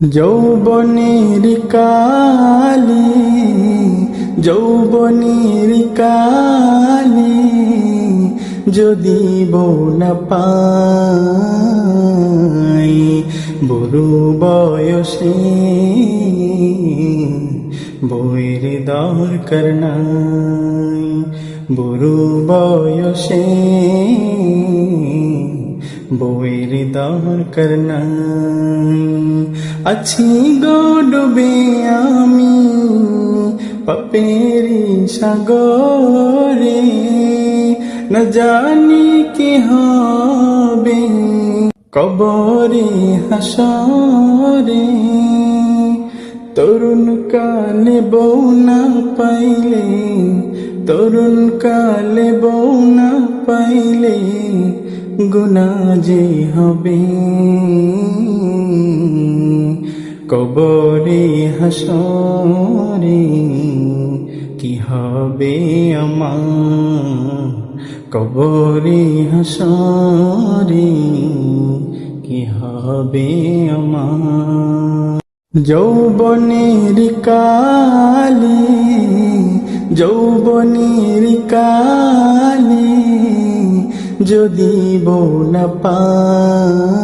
যৌবনের কালি যৌবনের কালি যদি বউ না পাই বুড়ো বয়সে বউয়ের দরকার নাই বুড়ো বয়সে বউয়ের দরকার নাই আছি গো ডুবে আমি পাপেরি সাগরে না জানি কি হবে কবরে হাসরে তরুণ কালে বউ না পাইলে তরুণ কালে বউ না পাইলে গুনাহ যে হবে কবরে হাসরে কি হবে আমার কবরে হাসরে কি হবে আমার যৌবনের কালি যৌবনের কালি যদি বউ না পাই